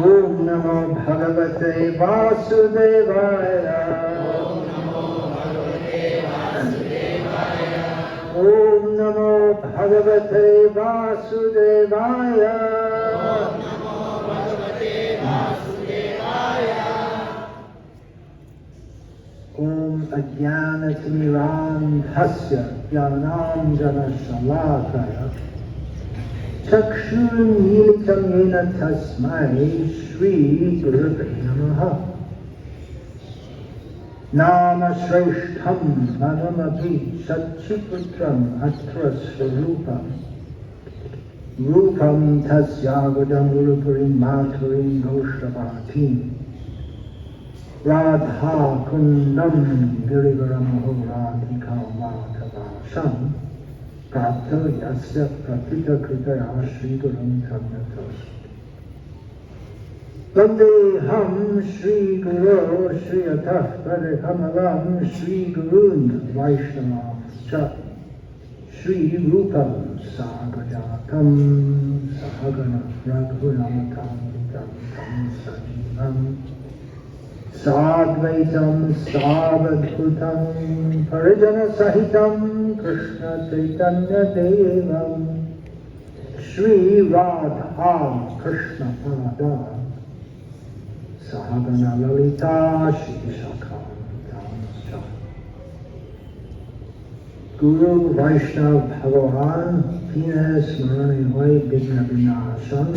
Om Namo Bhagavate Vasudevaya. Om Namo Bhagavate Vasudevaya. Om Ajnanatirandhasya Jnananjana Shalakaya Chakshurmilitam Yena Tasmai Shri Gurave Namaha. Nama Shreshtham Manamapi Satchiputram Atra Swarupam Rupam Tasyagadam Urupurim Maturim Doshravatim Radha Kundam Girivaramaho Radhika Matavasham Prapta Yasya Pratita Kritaya Shri Gurum Tamyatas Vandeham Shri Guru Shri Atah Padekamalam Shri Gurun Vaishnavam Cha Shri Rupam Sagajatam Sahagana Raghunamatam Tam Sajivam Sadvaitam Savadhutam Parijana Sahitam Krishna Chaitanya Devam Shri Radha Krishna Pada Sahagana Lalita Shri Shakam Guru Vaishnav Bhagavan Tine Smarani Hoy Bigna Vinashan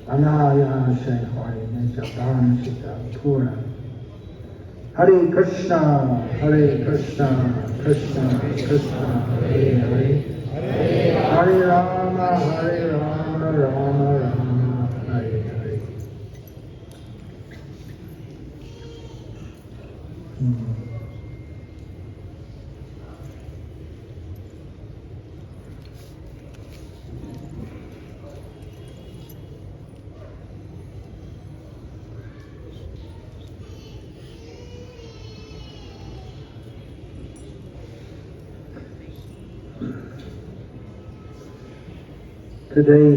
Anaya Shay Hoy Nijaban Sita Pura Hare Krishna, Krishna Krishna, Hare Hare, Hare Rama, Rama Rama, Hare Hare. Today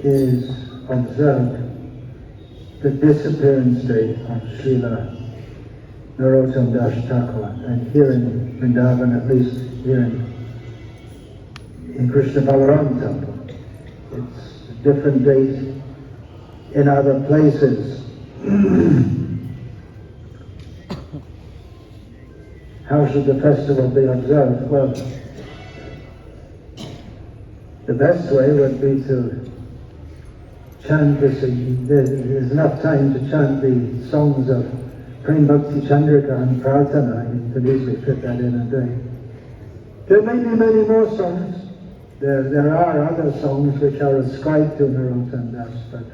is observed the disappearance day of Srila Narroktam das Thakur, and here in Vrindavan, at least here in Krishna Balaram Temple. It's a different date in other places. How should the festival be observed? Well, the best way would be to chant this. There's enough time to chant the songs of Prem Bhakti Chandrika and Prarthana. You could easily fit that in a day. There may be many more songs. There are other songs which are ascribed to Narroktam Das, but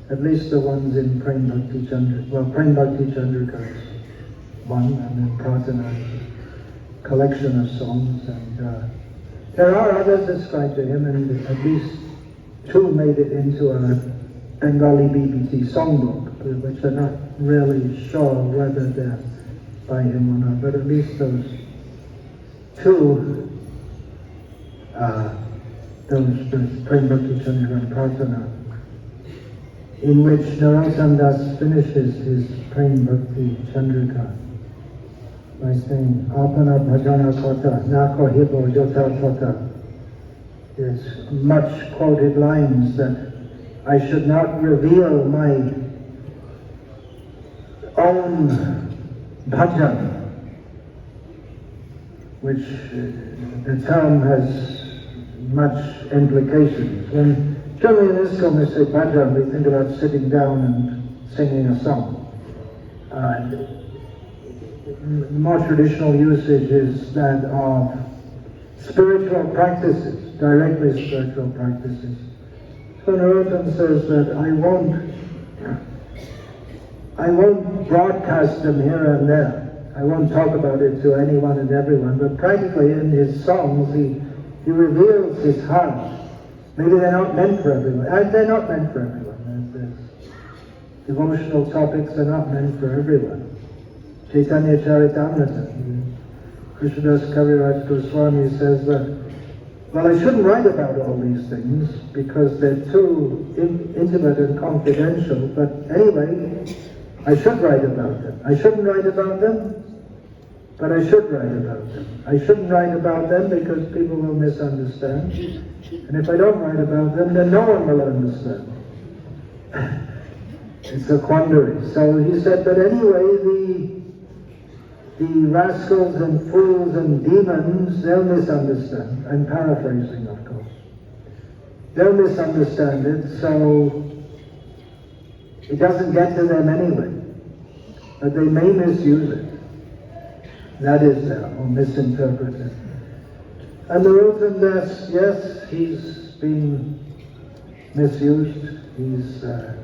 at least the ones in Prem Bhakti Chandrika. Well, Prem Bhakti Chandrika is one, and then Prarthana is a collection of songs, and there are others ascribed to him, and at least two made it into a Bengali BBT songbook, which are not really sure whether they're by him or not, but at least those two, those Prem Bhakti Chandrika and Prarthana, in which Narroktam Das finishes his Prem Bhakti Chandrika by saying, Apana Bhajana Kota, Nako Hibo Jota Kota. There's much quoted lines that I should not reveal my own bhajan, which the term has much implications. When generally in Islam we say bhajan, we think about sitting down and singing a song. The more traditional usage is that of spiritual practices, directly spiritual practices. So Narroktam says that I won't broadcast them here and there. I won't talk about it to anyone and everyone, but practically in his songs he reveals his heart. Maybe they're not meant for everyone. They're not meant for everyone. Devotional topics are not meant for everyone. Chaitanya Charitamrita, Krishnadas Kaviraj Goswami says that Well, I shouldn't write about all these things because they're too intimate and confidential, but anyway, I should write about them. I shouldn't write about them, but I should write about them. I shouldn't write about them because people will misunderstand, and if I don't write about them, then no one will understand. It's a quandary. So he said, but anyway, the rascals and fools and demons, they'll misunderstand. I'm paraphrasing, of course. They'll misunderstand it, so it doesn't get to them anyway. But they may misuse it. That is, or misinterpret it. And Narroktam das, yes, he's been misused. He's a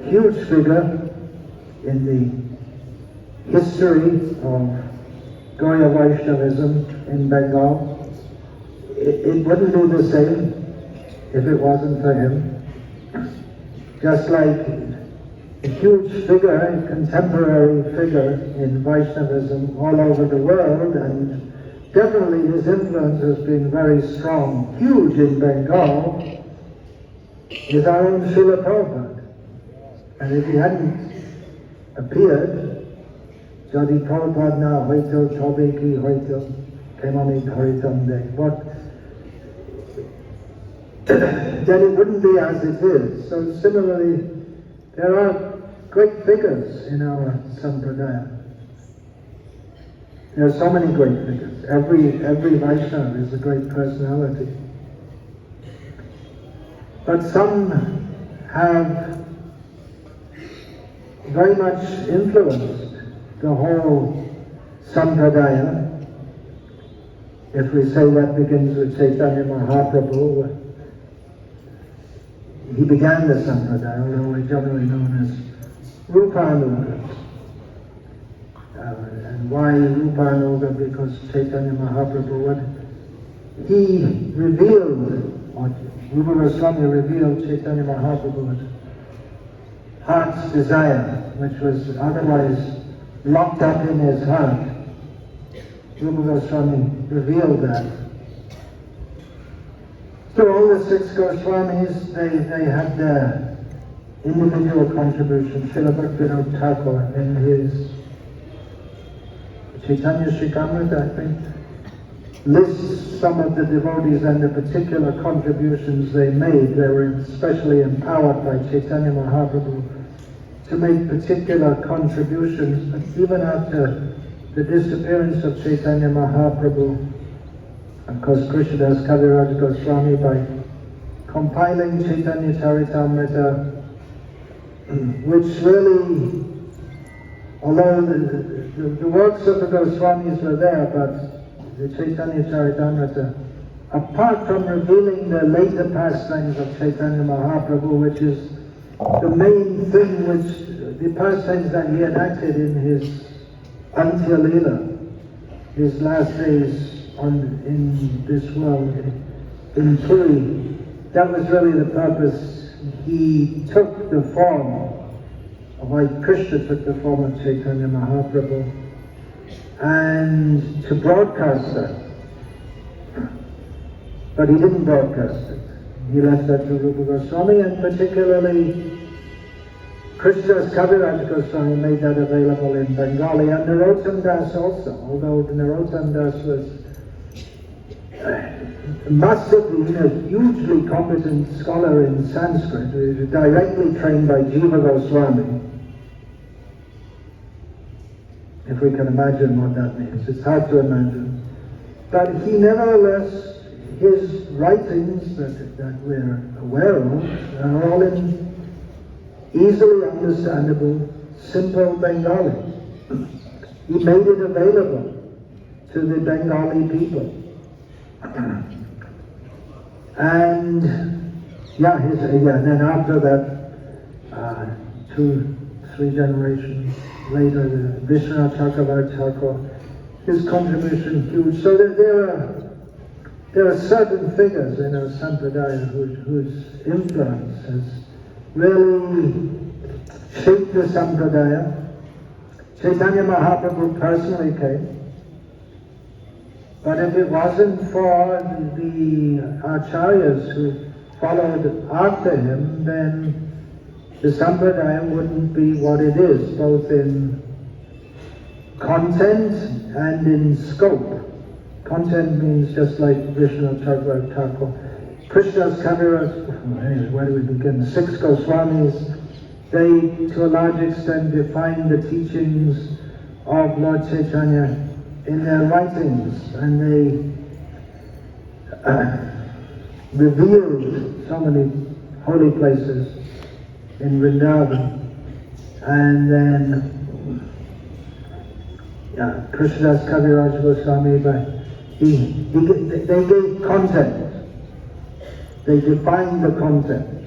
huge figure in the history of Gaudiya Vaishnavism in Bengal. It wouldn't be the same if it wasn't for him. Just like a huge figure, a contemporary figure in Vaishnavism all over the world, and definitely his influence has been very strong, huge in Bengal, is our own Srila Prabhupada. And if he hadn't appeared, Jadi Prabhupada na hoito tobe ki hoito kemani haritam de. What? Then it wouldn't be as it is. So similarly, there are great figures in our sampradaya. There are so many great figures. Every Vaishnava is a great personality. But some have very much influenced the whole sampradaya. If we say that begins with Chaitanya Mahaprabhu, he began the sampradaya, although we're generally known as Rupanuga. And why Rupanuga? Because Chaitanya Mahaprabhu, he revealed, or Rupa Goswami revealed Chaitanya Mahaprabhu's heart's desire, which was otherwise locked up in his heart. Rupa Goswami revealed that. So all the 6 Goswamis, they had their individual contribution. Srila Bhakti Thakur in his Chaitanya Shikamrita, I think, lists some of the devotees and the particular contributions they made. They were especially empowered by Chaitanya Mahaprabhu to make particular contributions. But even after the disappearance of Chaitanya Mahaprabhu, of course, Krishnadas Kaviraj Goswami, by compiling Chaitanya Charitamrita, which really, although the works of the Goswamis were there, but the Chaitanya Charitamrita, apart from revealing the later pastimes of Chaitanya Mahaprabhu, which is the main thing, which the pastimes that he enacted in his Antya Leela, his last days in this world, in Puri, that was really the purpose. He took the form, like Krishna took the form of Chaitanya Mahaprabhu, and to broadcast that. But he didn't broadcast it. He left that to Rupa Goswami, and particularly Krishnadas Kaviraj Goswami made that available in Bengali, and Narroktam das also, although Narroktam das must have been a hugely competent scholar in Sanskrit, directly trained by Jiva Goswami. If we can imagine what that means. It's hard to imagine. But he nevertheless, his writings that we're aware of are all in easily understandable, simple Bengali. He made it available to the Bengali people. And then after that, 2-3 generations later, the Vishwanath Chakravarti Thakur, his contribution huge. So there are certain figures in our sampradaya whose influence has really shaped the sampradaya. Chaitanya Mahaprabhu personally came. But if it wasn't for the acharyas who followed after him, then the Sampradaya wouldn't be what it is, both in content and in scope. Content means just like Vishnu Thakur, Krishna's Kaviraj, anyway, where do we begin? The 6 Goswamis, they to a large extent define the teachings of Lord Chaitanya in their writings, and they revealed so many holy places in Vrindavan. And then Krishnadas Kaviraj Goswami, they gave content. They defined the content,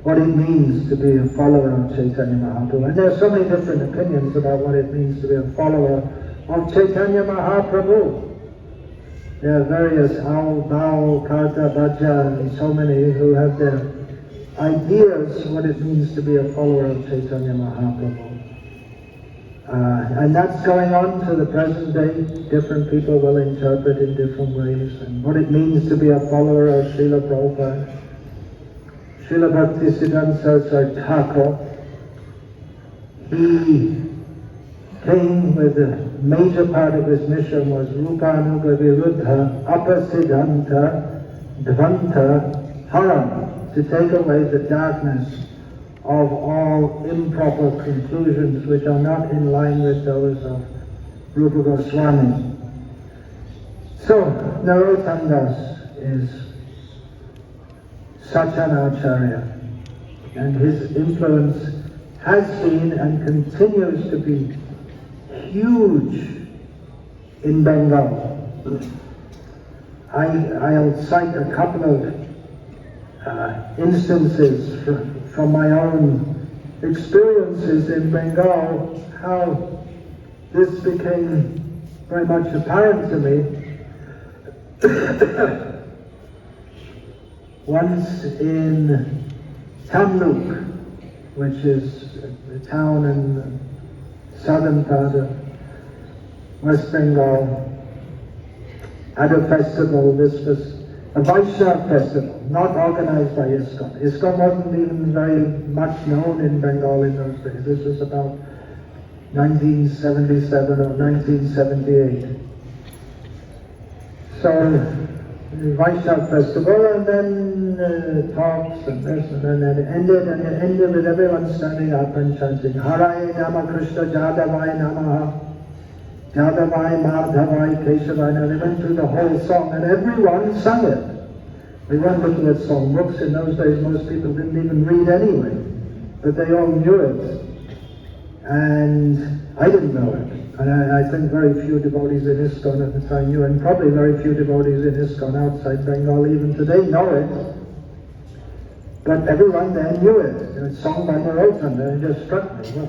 what it means to be a follower of Chaitanya Mahaprabhu. And there are so many different opinions about what it means to be a follower of Chaitanya Mahaprabhu. There are various Ao, Bao, Karta, Bhaja, and so many who have their ideas what it means to be a follower of Chaitanya Mahaprabhu. And that's going on to the present day. Different people will interpret in different ways. And what it means to be a follower of Srila Prabhupada. Srila Bhaktisiddhanta Thakur, he came with a major part of his mission was Rupanuga Viruddha Apasiddhanta Dvanta Haram, to take away the darkness of all improper conclusions which are not in line with those of Rupa Goswami. So, Narroktam Das is such an acharya, and his influence has been and continues to be huge in Bengal. I'll cite a couple of instances from my own experiences in Bengal, how this became very much apparent to me. Once in Tamluk, which is a town in the southern part of West Bengal, at a festival. This was a Vaishnava festival, not organized by ISKCON. ISKCON wasn't even very much known in Bengal in those days. This was about 1977 or 1978. So, the Vaishnava festival, and then talks and this, and then it ended with everyone standing up and chanting, Hare Nama Krishna Jadavai Namaha, Jadavai Madhavai Keshavai. They went through the whole song, and everyone sang it. We weren't looking at songbooks. In those days, most people didn't even read anyway, but they all knew it. And I didn't know it. And I think very few devotees in ISKCON at the time knew, and probably very few devotees in ISKCON outside Bengal even today know it. But everyone there knew it. It was sung by Narroktam, and it just struck me. Well,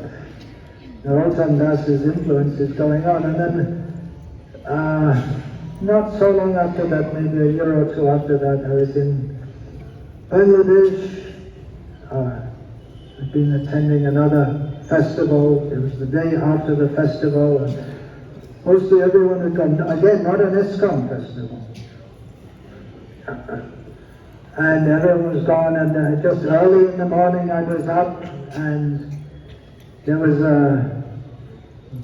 Narroktam Das's influence is going on. And then, not so long after that, maybe a year or two after that, I was in Bangladesh. I'd been attending another festival. It was the day after the festival, and mostly everyone had come. Again, not an ISKCON festival. And everyone was gone, and just early in the morning I was up, and there was a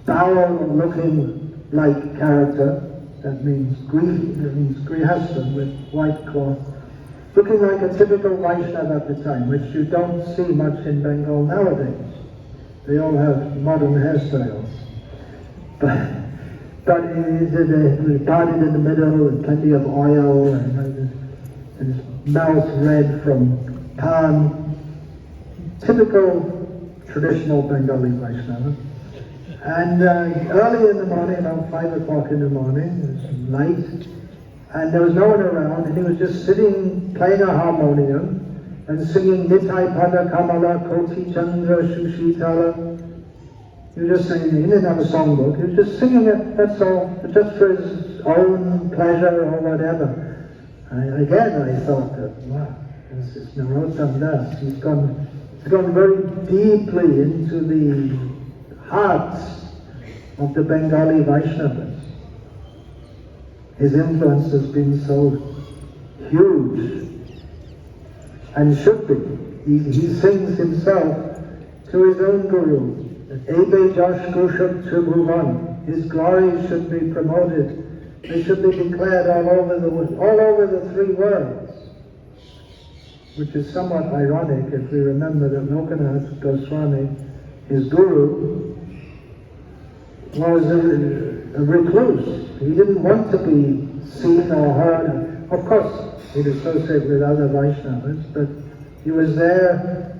bow-looking like character, that means grihastha with white cloth, looking like a typical Vaishnava at the time, which you don't see much in Bengal nowadays. They all have modern hairstyles. But he parted in the middle with plenty of oil, and his mouth red from pan. Typical traditional Bengali Vaishnava. And early in the morning, about 5 o'clock in the morning, it was light, and there was no one around, and he was just sitting, playing a harmonium, and singing Nitai Pada Kamala Koti Chandra Shushitala. He was just singing, he didn't have a songbook, he was just singing it, that's all, just for his own pleasure or whatever. Again, I thought that, wow, this is Narroktam Das. He's gone very deeply into the hearts of the Bengali Vaishnavas. his influence has been so huge, and should be. He sings himself to his own Guru, that Ebe Josh Gushuk Tribhuvan, his glory should be promoted. They should be declared all over the three worlds. Which is somewhat ironic if we remember that Narroktam das Thakur, his Guru, was a recluse. He didn't want to be seen or heard. Of course, he'd associate with other Vaishnavas, but he was there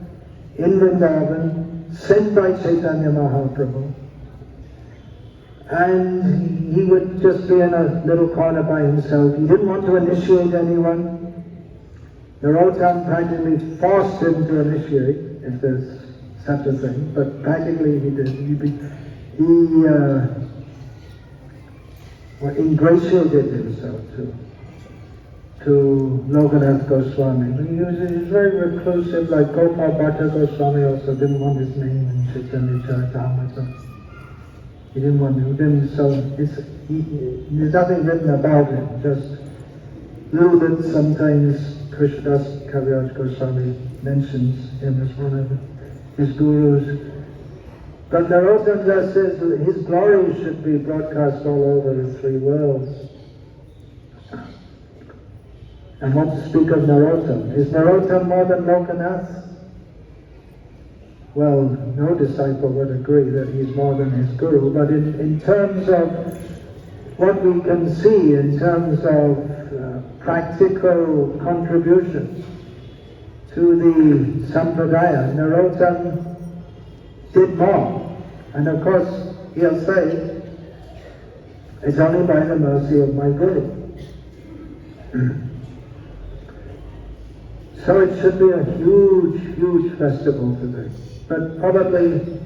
in Vrindavan, sent by Chaitanya Mahaprabhu, and he would just be in a little corner by himself. He didn't want to initiate anyone. Narroktam practically forced him to initiate, if there's such a thing, but practically he did. He ingratiated himself to Lokanath Goswami. He was very reclusive, like Gopal Bhatta Goswami also didn't want his name in Chaitanya Charitamrita. He didn't want to, so there's nothing written about him, just little bit sometimes Krishnadas Kaviraj Goswami mentions him as one of his gurus. But Narroktam Das says that his glory should be broadcast all over the three worlds. And what to speak of Narroktam? Is Narroktam more than Lokanath? Well, no disciple would agree that he's more than his guru, but in terms of what we can see, in terms of practical contribution to the Sampradaya, Narroktam did more. And of course, he'll say, it's only by the mercy of my Guru. So it should be a huge, huge festival today. But probably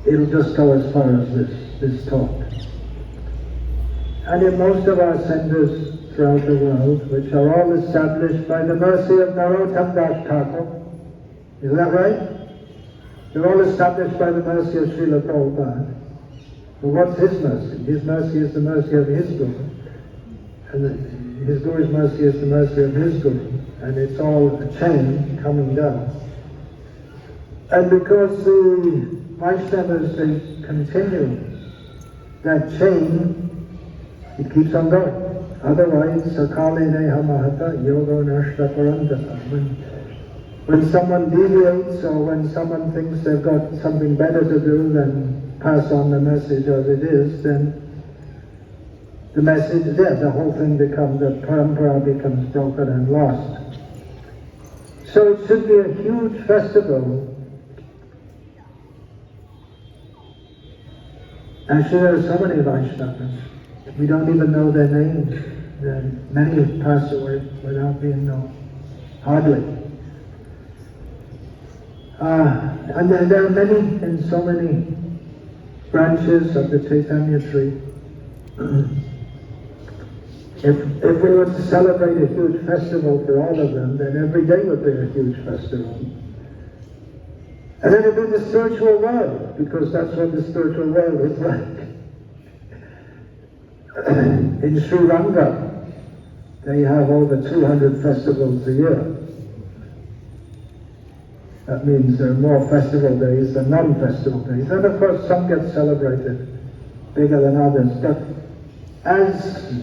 it'll just go as far as this talk. And in most of our centers throughout the world, which are all established by the mercy of Narroktam das Thakur, is that right? They're all established by the mercy of Srila Prabhupada. But what's his mercy? His mercy is the mercy of his Guru. And his Guru's mercy is the mercy of his Guru. And it's all a chain coming down. And because the Vaishnavas, they continue that chain, it keeps on going. Otherwise, sakale neha mahata yoga nashta parantata. When someone deviates or when someone thinks they've got something better to do than pass on the message as it is, then the message is there. The whole thing becomes, the parampara becomes broken and lost. So it should be a huge festival. Actually, there are so many Vaishnavas. We don't even know their names. Many pass away without being known. Hardly. And there are many and so many branches of the Chaitanya tree. If we were to celebrate a huge festival for all of them, then every day would be a huge festival. And then it would be the spiritual world, because that's what the spiritual world is like. In Sri Lanka, they have over 200 festivals a year. That means there are more festival days than non-festival days. And of course, some get celebrated bigger than others. But as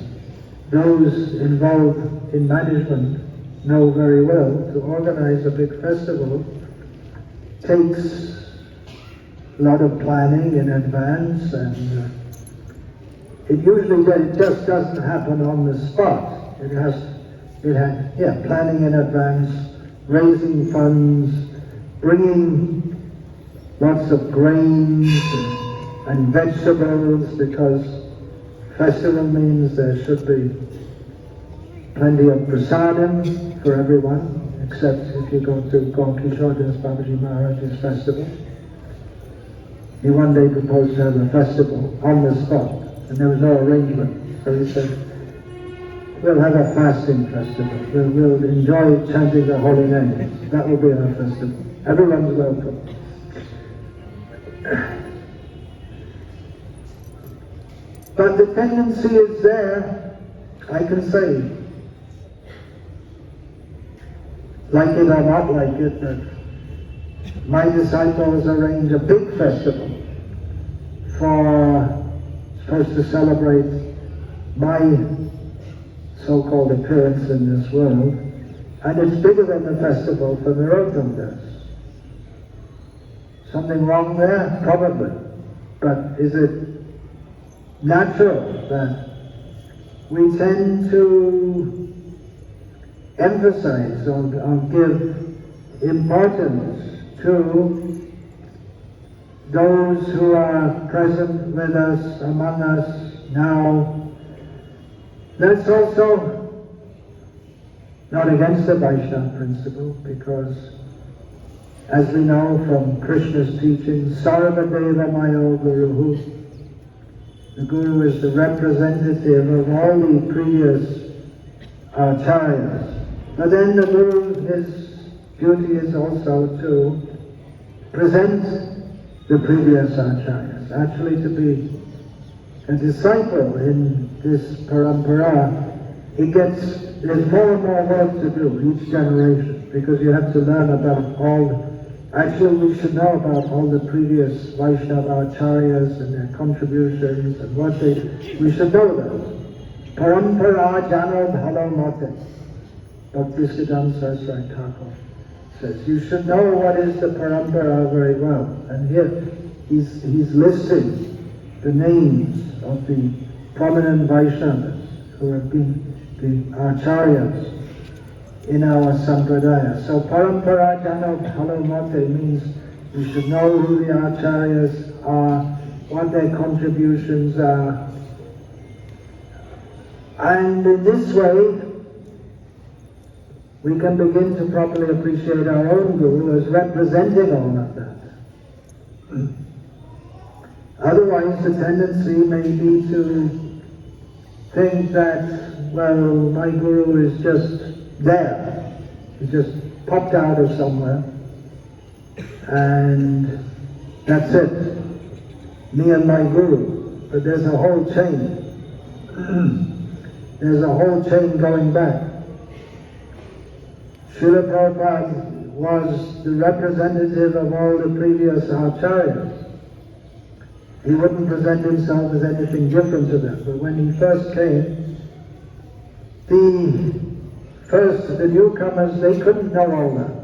those involved in management know very well, to organize a big festival takes a lot of planning in advance, and it usually just doesn't happen on the spot. It has planning in advance, raising funds, bringing lots of grains and vegetables, because festival means there should be plenty of prasadam for everyone, except if you go to Gorky Shordas Babaji Maharaj's festival. He one day proposed to have a festival on the spot, and there was no arrangement. So he said, we'll have a fasting festival. We'll enjoy chanting the holy name. That will be our festival. Everyone's welcome. But the tendency is there, I can say, like it or not like it, that my disciples arrange a big festival supposed to celebrate my so-called appearance in this world, and it's bigger than the festival for Narroktam das. Something wrong there? Probably. But is it natural that we tend to emphasize or give importance to those who are present with us, among us now? That's also not against the Vaishnava principle, because as we know from Krishna's teaching, Sarvadeva Mayo Guruhu, the Guru is the representative of all the previous acharyas. But then the Guru, his duty is also to present the previous acharyas, actually to be a disciple in this parampara. There's more and more work to do each generation, because you have to learn about actually we should know about all the previous Vaishnava acharyas and their contributions and we should know them. Parampara jano bhalo mate. Bhaktisiddhanta Saraswati Thakur says, you should know what is the parampara very well. And here he's listing the names of the prominent Vaishnavas who have been the acharyas in our sampradaya. So parampara jano bhalo mate means we should know who the acharyas are, what their contributions are, and in this way we can begin to properly appreciate our own Guru as representing all of that. Otherwise, the tendency may be to think that, well, my Guru is just there. He just popped out of somewhere, and that's it. Me and my Guru. But there's a whole chain. There's a whole chain going back. Srila Prabhupada was the representative of all the previous acharyas. He wouldn't present himself as anything different to them. But when he first came, the newcomers, they couldn't know all that.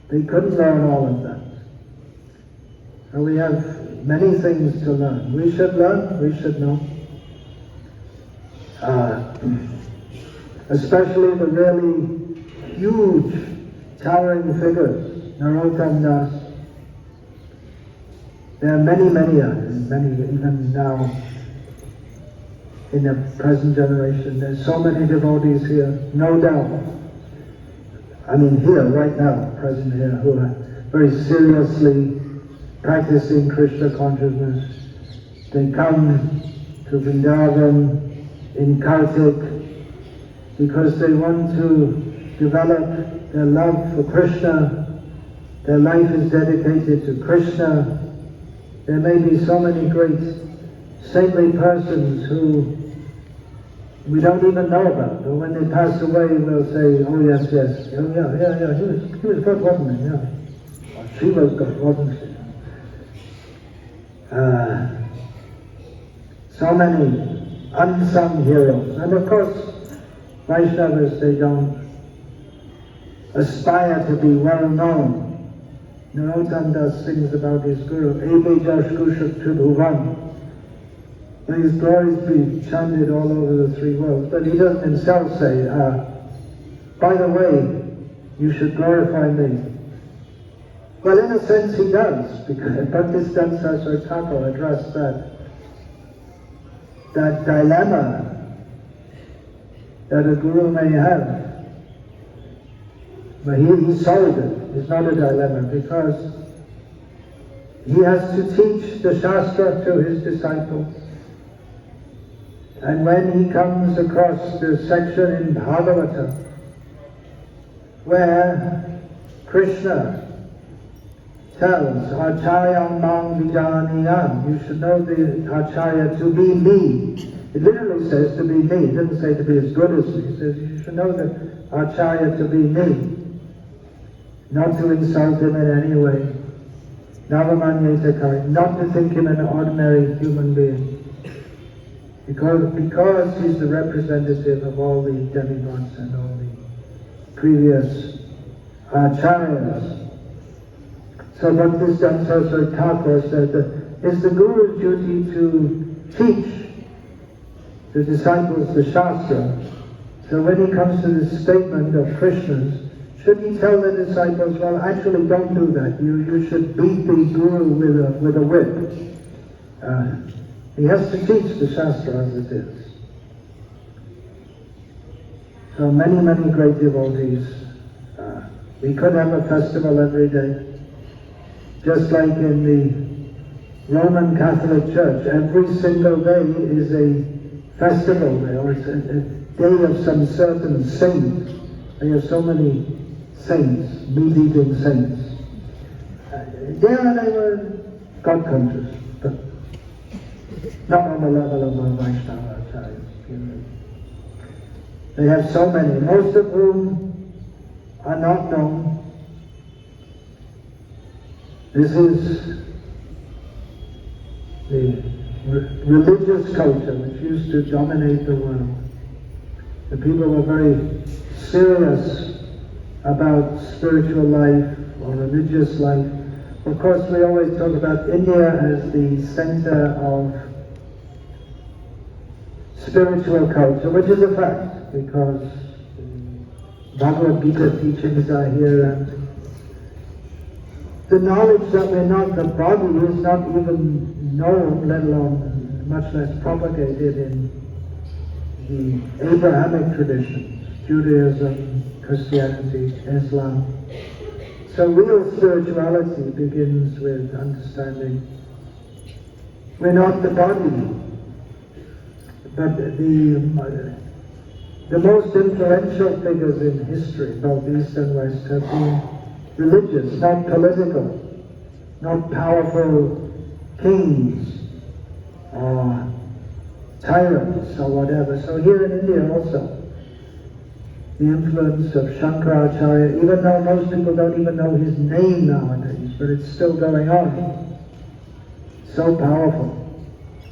They couldn't learn all of that. And we have many things to learn. We should learn, we should know. Especially the really huge, towering figures, Narroktam das. There are many even now in the present generation. There's so many devotees here, no doubt. I mean here, right now, present here, who are very seriously practicing Krishna consciousness. They come to Vrindavan in Kartik because they want to develop their love for Krishna. Their life is dedicated to Krishna. There may be so many great saintly persons who we don't even know about, but when they pass away we'll say, oh yes, oh yeah, he was good, wasn't he? Yeah. Or she was good, wasn't she? So many unsung heroes. And of course, Vaishnavas, they don't aspire to be well known. Narroktam das sings about his Guru, HH Bhakti. May his glories be chanted all over the three worlds. But he doesn't himself say, by the way, you should glorify me. Well, in a sense he does, because Bhaktisiddhanta Thakur addressed that dilemma that a Guru may have. But he solved it. It's not a dilemma, because he has to teach the Shastra to his disciples. And when he comes across the section in Bhagavatam where Krishna tells, Acharya Mang Vijaniyam, you should know the Acharya to be me. It literally says to be me, it doesn't say to be as good as me. It says you should know the Acharya to be me. Not to insult him in any way. Navamanyeta, not to think him an ordinary human being. Because he's the representative of all the demigods and all the previous acharyas. So Bhaktisiddhanta Saraswati Thakur said that it's the Guru's duty to teach the disciples the Shastra. So when he comes to this statement of Krishna's, should he tell the disciples, well, actually don't do that. You should beat the Guru with a whip. He has to teach the Shastra as it is. So many great devotees. We could have a festival every day. Just like in the Roman Catholic Church, every single day is a festival there, or it's a day of some certain saint. They have so many saints, meat-eating saints. There they were God-conscious, but not on the level of our Vaishnava acharyas. They have so many, most of whom are not known. This is the religious culture which used to dominate the world. The people were very serious about spiritual life or religious life. Of course, we always talk about India as the center of spiritual culture, which is a fact, because Bhagavad Gita teachings are here, and the knowledge that we're not the body is not even known, let alone much less propagated in the Abrahamic traditions, Judaism, Christianity, Islam. So real spirituality begins with understanding we're not the body, but the most influential figures in history, both East and West, have been religious, not political, not powerful kings or tyrants or whatever. So here in India also, the influence of Shankaracharya, even though most people don't even know his name nowadays, but it's still going on. So powerful.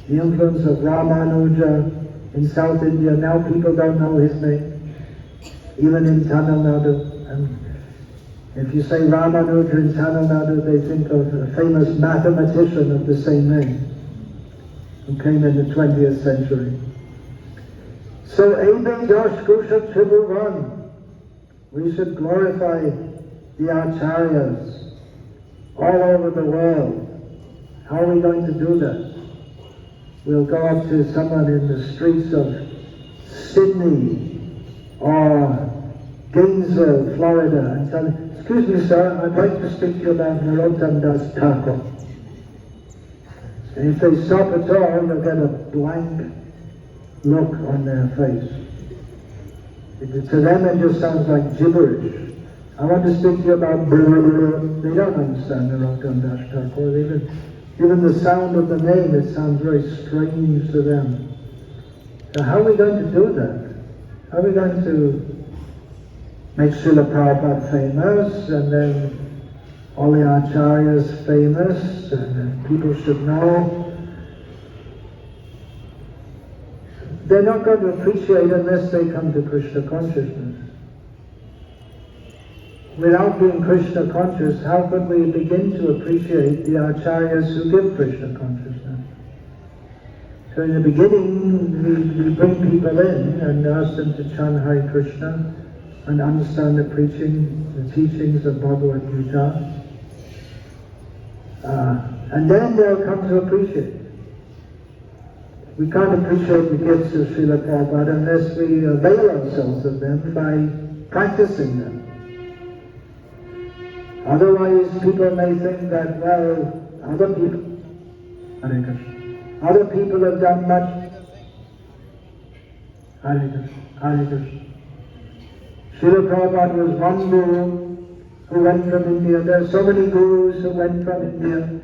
The influence of Ramanuja in South India, now people don't know his name. Even in Tamil Nadu. And if you say Ramanuja in Tamil Nadu, they think of a famous mathematician of the same name, who came in the 20th century. So, Ebe Josh Kusha Tribhuvan, we should glorify the acharyas all over the world. How are we going to do that? We'll go up to someone in the streets of Sydney or Gainesville, Florida, and tell them, excuse me sir, I'd like to speak to you about Narroktam das Thakur. And if they stop at all, they'll get a blank look on their face. To them it just sounds like gibberish. I want to speak to you about blah, blah, blah. They don't understand Narroktam das Thakur. Even the sound of the name, it sounds very strange to them. So how are we going to do that? How are we going to make Srila Prabhupada famous, and then all the acharyas famous, and then people should know? They're not going to appreciate unless they come to Krishna consciousness. Without being Krishna conscious, how could we begin to appreciate the acharyas who give Krishna consciousness? So in the beginning, we bring people in and ask them to chant Hare Krishna and understand the preaching, the teachings of Bhagavad Gita. And then they'll come to appreciate. We can't appreciate the gifts of Srila Prabhupada unless we avail ourselves of them by practicing them. Otherwise, people may think that, well, other people have done much. Hare Krishna, Hare Krishna. Srila Prabhupada was one guru, who went from India. There are so many gurus who went from India.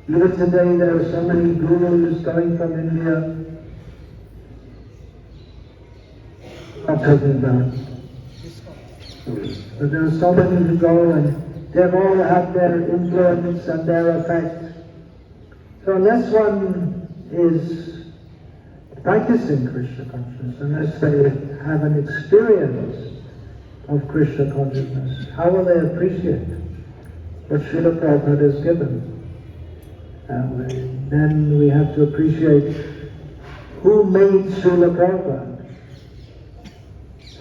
Even today there are so many gurus going from India. I'm talking about. But there are so many who go, and they've all had their influence and their effect. So unless one is practicing Krishna consciousness, unless they have an experience of Krishna consciousness, how will they appreciate what Srila Prabhupada has given? Then we have to appreciate who made Srila Prabhupada.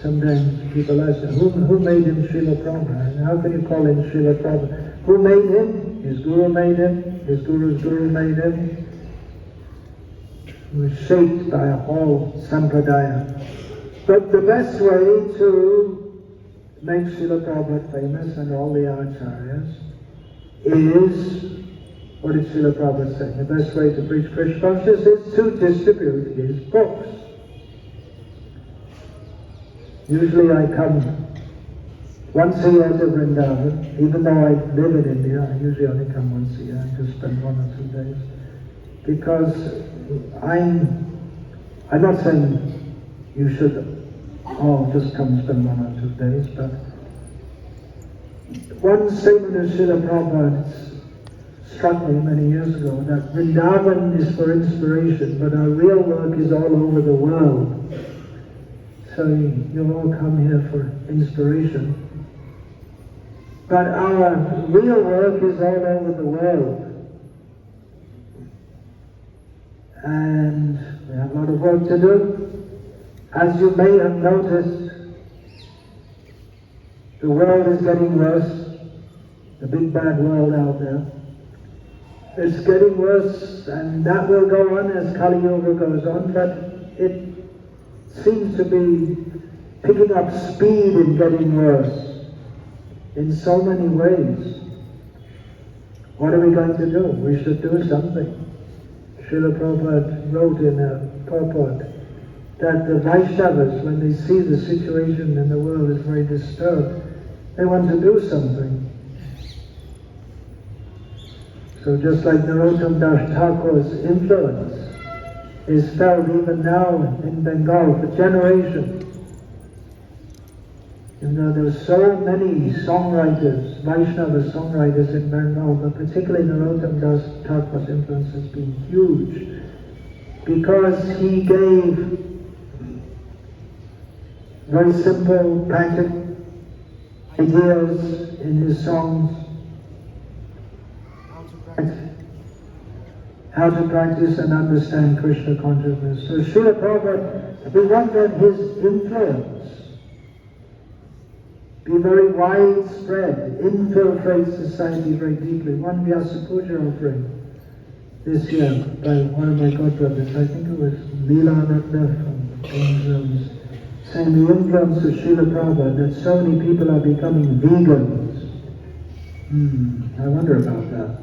Sometimes people ask, who made him Srila Prabhupada? How can you call him Srila Prabhupada? Who made him? His guru made him. His guru's guru made him. He was shaped by a whole sampradaya. But the best way to make Srila Prabhupada famous and all the acharyas is, what did Srila Prabhupada say? The best way to preach Krishna consciousness is to distribute his books. Usually I come once a year to Vrindavan, even though I live in India. I usually only come once a year and just spend 1 or 2 days. Because I'm not saying you should all just come spend 1 or 2 days, but one statement of Srila Prabhupada struck me many years ago, that Vrindavan is for inspiration, but our real work is all over the world. So you'll all come here for inspiration. But our real work is all over the world. And we have a lot of work to do. As you may have noticed, the world is getting worse. The big bad world out there. It's getting worse, and that will go on as Kali Yuga goes on, but it seems to be picking up speed in getting worse in so many ways. What are we going to do? We should do something. Srila Prabhupada wrote in a purport that the Vaishnavas, when they see the situation in the world is very disturbed, they want to do something. So just like Narroktam das Thakur's influence is felt even now in Bengal for generations. Even though there are so many songwriters, Vaishnava songwriters in Bengal, but particularly Narroktam das Thakur's influence has been huge, because he gave very simple, practical ideas in his songs, how to practice and understand Krishna consciousness. So Srila Prabhupada, we want that his influence be very widespread, infiltrate society very deeply. One Vyasa Puja offering this year by one of my godbrothers, I think it was Leelananda from Angels, saying the influence of Srila Prabhupada, that so many people are becoming vegans. I wonder about that.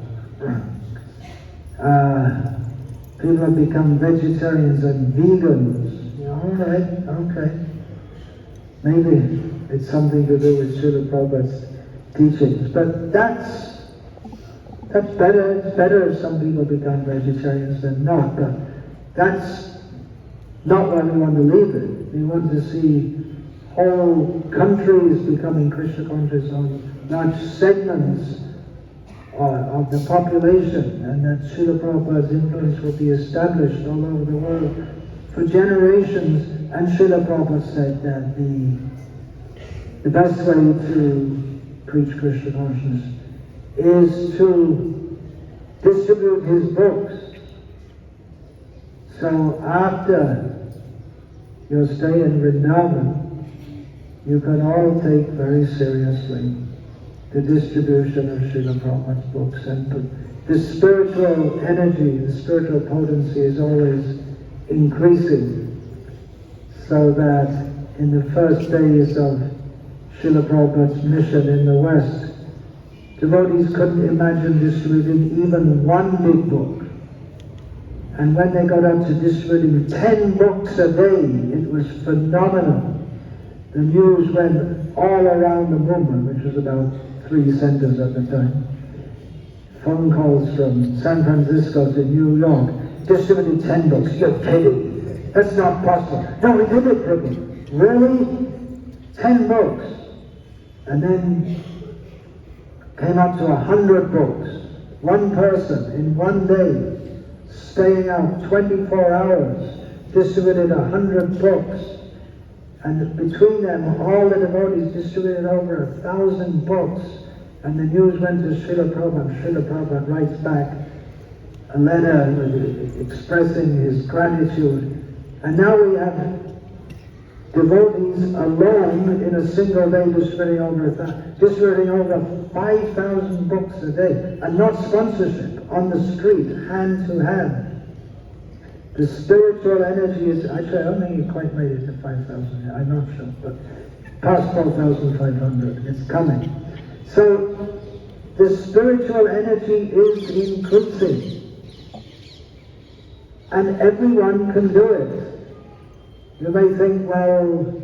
People have become vegetarians and vegans. All right, okay. Maybe it's something to do with Srila Prabhupada's teachings, but that's better. It's better if some people become vegetarians than not, but that's not where we want to leave it. We want to see whole countries becoming Krishna conscious, on large segments of the population, and that Srila Prabhupada's influence will be established all over the world for generations. And Srila Prabhupada said that the best way to preach Krishna consciousness is to distribute his books. So after your stay in Vrindavan, you can all take very seriously the distribution of Srila Prabhupada's books, and the spiritual energy, the spiritual potency is always increasing, so that in the first days of Srila Prabhupada's mission in the West, devotees couldn't imagine distributing even one big book. And when they got up to distributing 10 books a day, it was phenomenal. the news went all around the Mumbai, which was about 3 centers at the time. Phone calls from San Francisco to New York, distributed 10 books. You're kidding. That's not possible. No, we did it, people. Really? 10 books. And then came up to 100 books. One person in one day, staying out 24 hours, distributed 100 books. And between them, all the devotees distributed over 1,000 books. And the news went to Srila Prabhupada. Srila Prabhupada writes back a letter expressing his gratitude. And now we have devotees alone in a single day distributing over 5,000 books a day, and not sponsorship, on the street, hand to hand. The spiritual energy is, actually I don't think it quite made it to 5,000, I'm not sure, but past 4,500, it's coming. So the spiritual energy is increasing, and everyone can do it. You may think, well,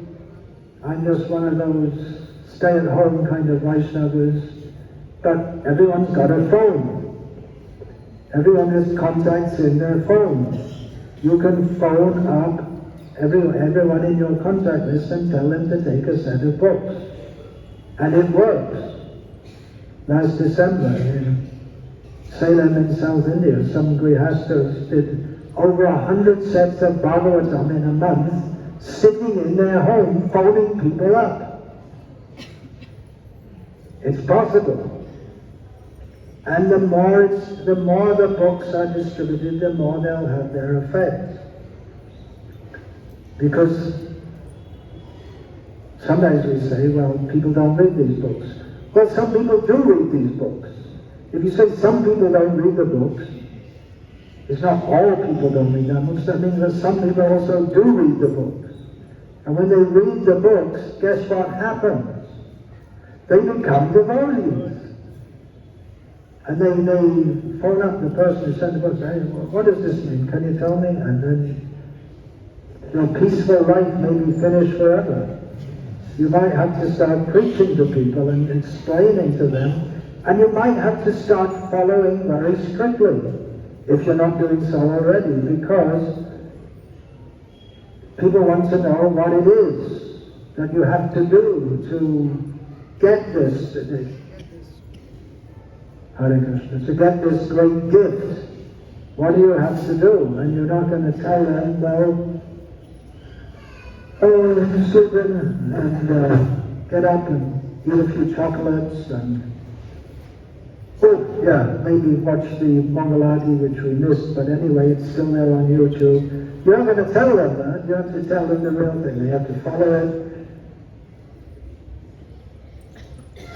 I'm just one of those stay-at-home kind of Vaishnavas, but everyone's got a phone. Everyone has contacts in their phones. You can phone up everyone in your contact list and tell them to take a set of books. And it works. Last December in Salem in South India, some Grihastas did over 100 sets of Bhagavatam in a month, sitting in their home, phoning people up. It's possible. And the more the books are distributed, the more they'll have their effect. Because sometimes we say, well, people don't read these books. Well, some people do read these books. If you say some people don't read the books, it's not all people don't read the books. That means that some people also do read the books. And when they read the books, guess what happens? They become devotees. And they phone up the person who sent the books, hey, what does this mean? Can you tell me? And then your peaceful life may be finished forever. You might have to start preaching to people and explaining to them, and you might have to start following very strictly, if you're not doing so already, because people want to know what it is that you have to do to get this, Hare Krishna, to get this great gift. What do you have to do? And you're not going to tell them, well, sit in and get up and eat a few chocolates and, maybe watch the Mangalati, which we missed, but anyway, it's still there on YouTube. You're not going to tell them that. You have to tell them the real thing. They have to follow it.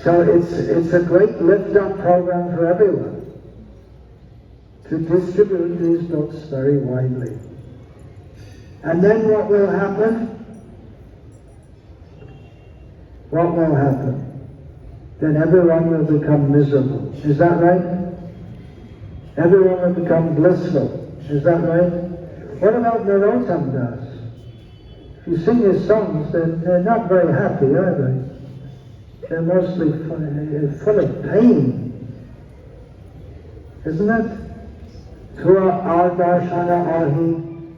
So it's a great lift-up program for everyone to distribute these books very widely. And then what will happen? What will happen? Then everyone will become miserable. Is that right? Everyone will become blissful. Is that right? What about Narroktam das? If you sing his songs, they're not very happy, are they? They're mostly full of pain. Isn't it? Tura Ardarshana Arhi.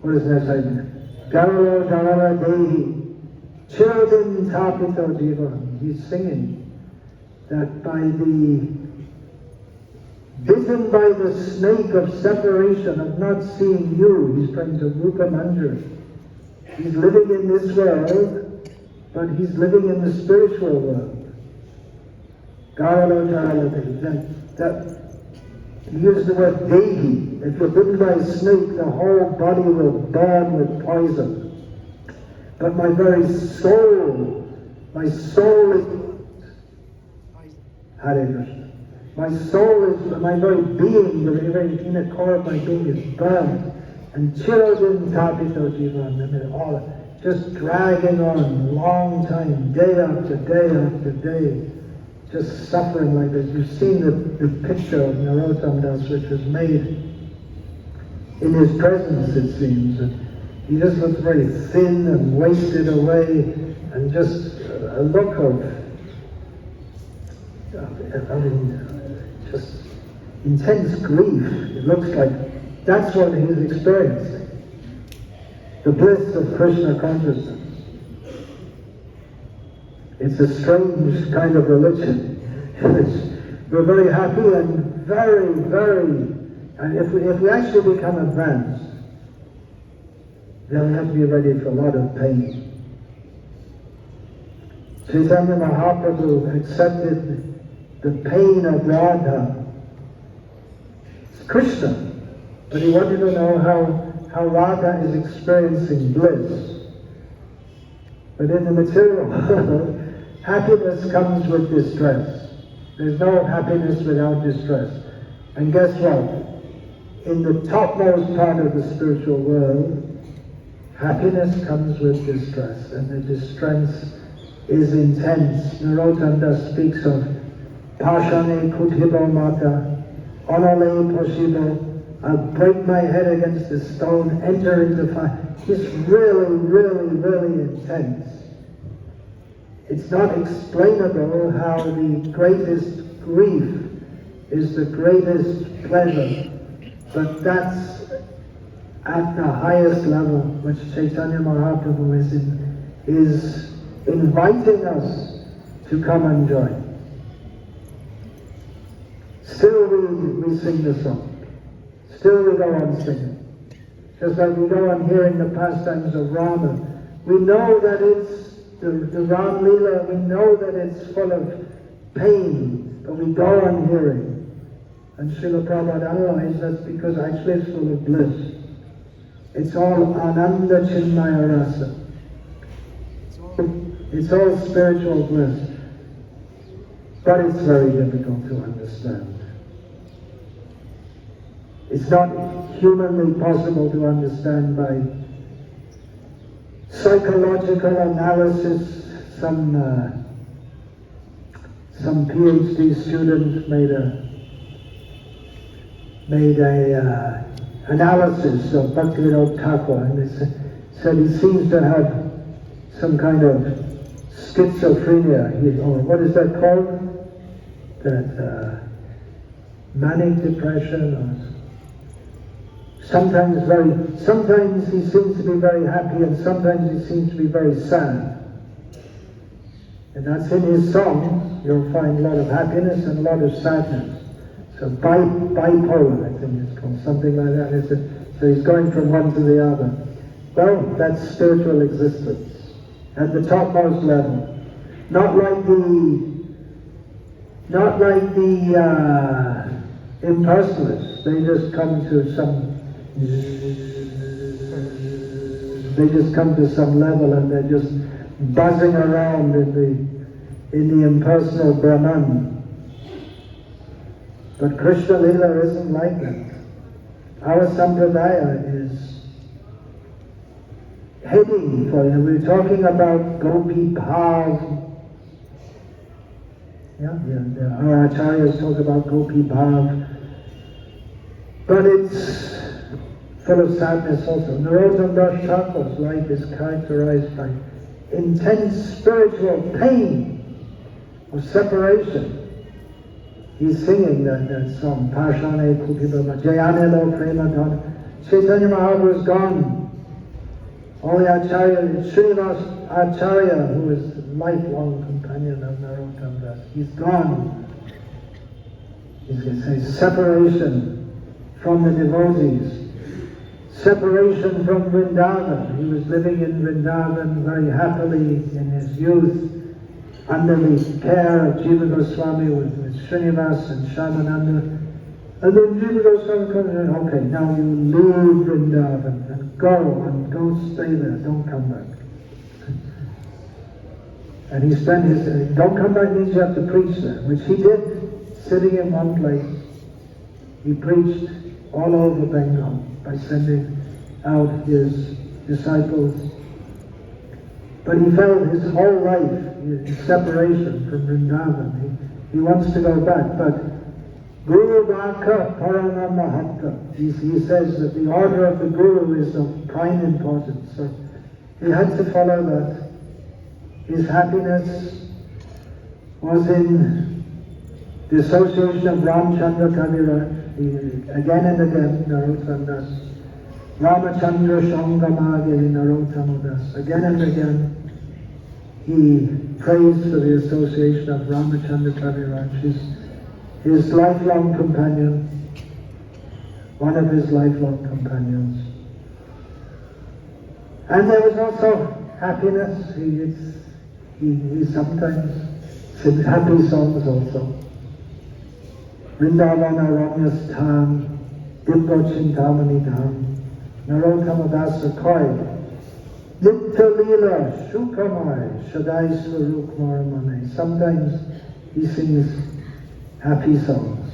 What is that saying? Garalo Jarala Dehi. Children Tapito Jivan. He's singing that by the bitten by the snake of separation, of not seeing you, he's trying to Rupa Manjari. He's living in this world, but he's living in the spiritual world. Garalo Jarala Dehi. He used the word Dehi. If you're bitten by a snake, the whole body will burn with poison. But my very soul is Hare Krishna. My soul is, my very being, the very inner core of my being is burnt. And Chirodin Tapito Jivan, and all just dragging on long time, day after day after day, just suffering like this. You've seen the picture of Narroktam das, which was made in his presence, it seems. He just looked very thin and wasted away, and just a look of, just intense grief. It looks like that's what he's experiencing. The bliss of Krishna consciousness. It's a strange kind of religion. We're very happy and very, and if we actually become advanced, then we have to be ready for a lot of pain. Chaitanya Mahaprabhu accepted the pain of Radha. It's Krishna, but he wanted to know how Radha is experiencing bliss. But in the material world, happiness comes with distress. There's no happiness without distress. And guess what? In the topmost part of the spiritual world, happiness comes with distress, and the distress is intense. Narroktam das speaks of Pashane Kuthibo Mata, Onale Poshibo, I'll break my head against the stone, enter into fire. It's really intense. It's not explainable how the greatest grief is the greatest pleasure, but that's at the highest level which Chaitanya Mahaprabhu is inviting us to come and join. Still we sing the song. Still we go on singing. Just like we go on hearing the pastimes of Rama. We know that it's the Ram Leela, we know that it's full of pain, but we go on hearing. And Srila Prabhupada analyzed that's because actually it's full of bliss. It's all Ananda Chinmaya Rasa. It's all spiritual bliss. But it's very difficult to understand. It's not humanly possible to understand by psychological analysis. Some PhD student made a analysis of Bhaktivinoda Thakur, and they said he seems to have some kind of schizophrenia. Or what is that called? That manic depression, or sometimes he seems to be very happy, and sometimes he seems to be very sad. And that's in his songs. You'll find a lot of happiness and a lot of sadness. So bipolar, I think it's called, something like that. So he's going from one to the other. Well, that's spiritual existence at the topmost level. Not like the impersonalists. They just come to some level, and they're just buzzing around in the impersonal Brahman. But Krishna Lila isn't like that. Our Sampradaya is heading for you. We're talking about Gopi Bhav. Our acharyas talk about Gopi Bhav. But it's full of sadness also. Narroktam das Thakur's life is characterized by intense spiritual pain of separation. He's singing that song, Pashane Kutibama, Jayanelo Prema Dana. Chaitanya Mahaprabhu is gone. Only Acharya, Srinivas Acharya, who is lifelong companion of Narroktam Das, he's gone. He's going to say separation from the devotees, separation from Vrindavan. He was living in Vrindavan very happily in his youth, under the care of Jiva Goswami with Srinivas and Shamananda. And then Jiva Goswami comes in, okay, now you leave Vrindavan and go stay there, don't come back. And he spent don't come back means you have to preach there, which he did, sitting in one place. He preached all over Bengal by sending out his disciples. But he felt his whole life in separation from Vrindavan. He wants to go back, but Guru Vaka Parana Mahatta. He says that the order of the Guru is of prime importance. So he had to follow that. His happiness was in the association of Ramchandra Kaviraj. Again and again, Narroktam das Ramachandra Shangamagiri Narroktam das. Again and again, he prays for the association of Ramachandra Kaviraj, his lifelong companion, one of his lifelong companions. And there was also happiness. He sometimes sings happy songs also. Vrindavana Ramya Sthan, Dibbo Chintamani Dham, Narroktam das Thakur, Nitya Leela Shukamai, Shadai Swarup Maramane. Sometimes he sings happy songs.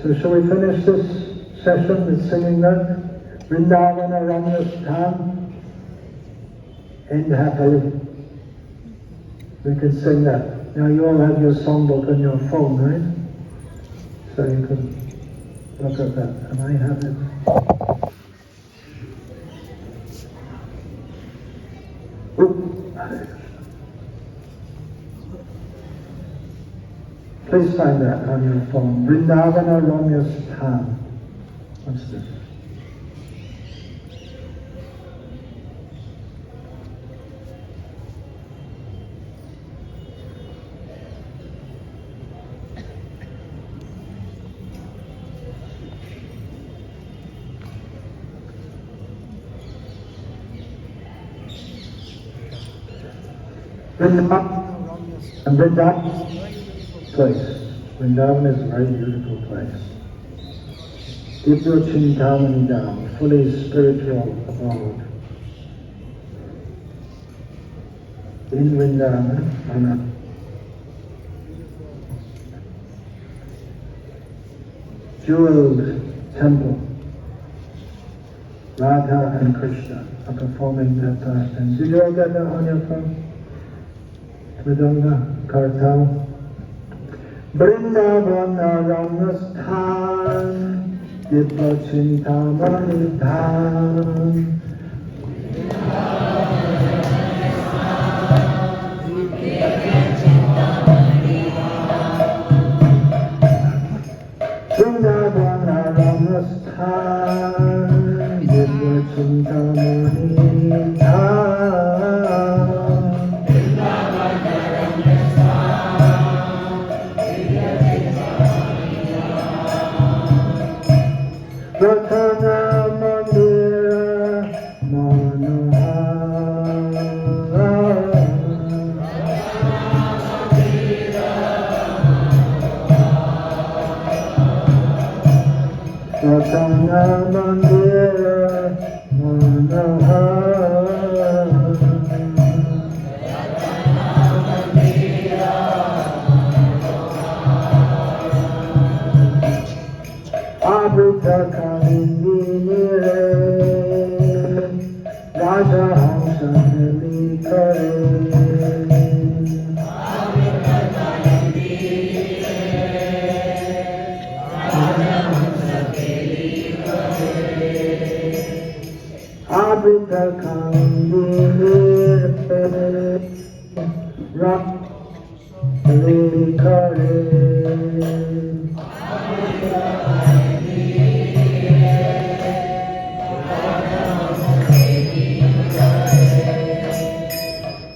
So shall we finish this session with singing that? Vrindavana Ramya Sthan, end happily. We can sing that. Now you all have your songbook on your phone, right? So you can look at that. And I have it. Please find that on your phone. Vrindavana Ramya Sthan. What's this? And Vrindavan place. Vrindavan is a very beautiful place. Dibro Chintamani Dham, fully spiritual abode. In Vrindavan, on a jeweled temple, Radha and Krishna are performing their pastimes. Did you all get that on your phone? Mridanga, Kartal. Vrindavana Ramya Sthan, Dibbo Chintamani Dham. Vrindavana Ramya Sthan, Dibbo Chintamani Dham. Ratana Mandira Manohara, Ratana Mandira Manohara. Abhita Kalindi Nire, Raja Hamsa Nili Kare. Abhita Kalindi Nire, Raja Hamsa Nili Kare. Abhita Kalindi Nire, Raja Nili Kare.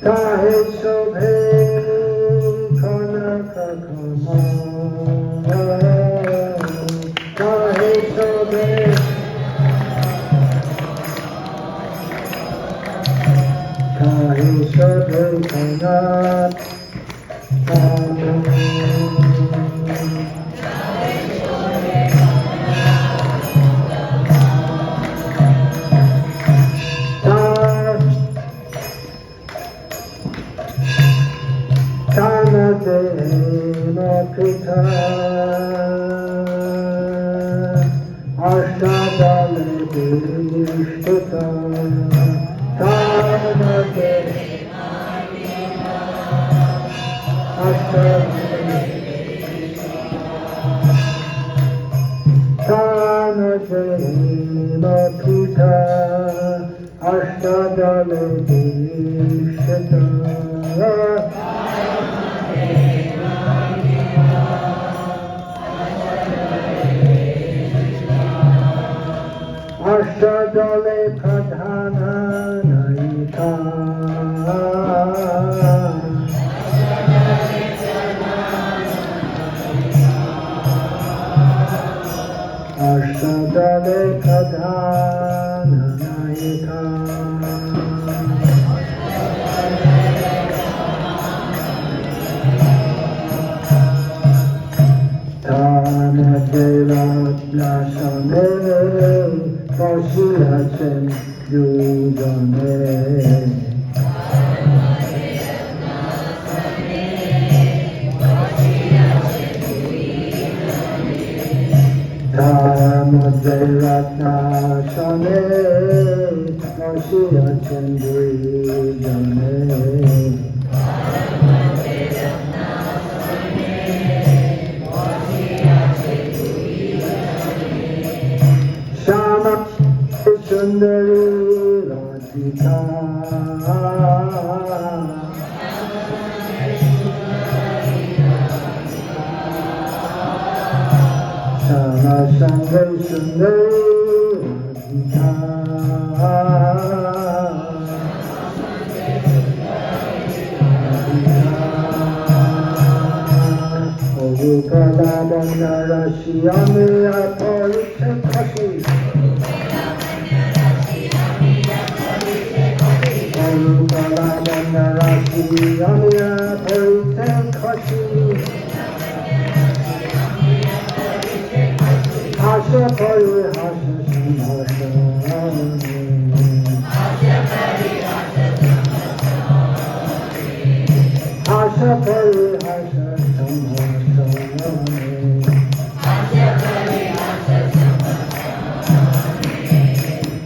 Kahe shobhe kanaka kama, kahe shobhe, kahe shobhe kanaka kama. Tanadena Pita Ashtadale Dishtita Tanadena Ashtadale বসিয়াছেন দুজনে তার মধ্যে রত্নাসনে বসিয়াছেন দুজনে Sundari Radhika Shama Sangam Sundari Radhika Ogukala Banarashi Amiya Paritha Kashi Ogukala Banarashi Amiya Paritha Kashi Hasha Pari Hasha Simhasani Hasha Pari Hasha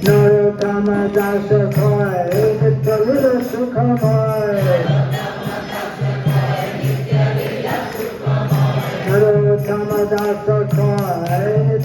Narroktam das Thakur, Nitya Lila Sukhamay. Narroktam das Thakur.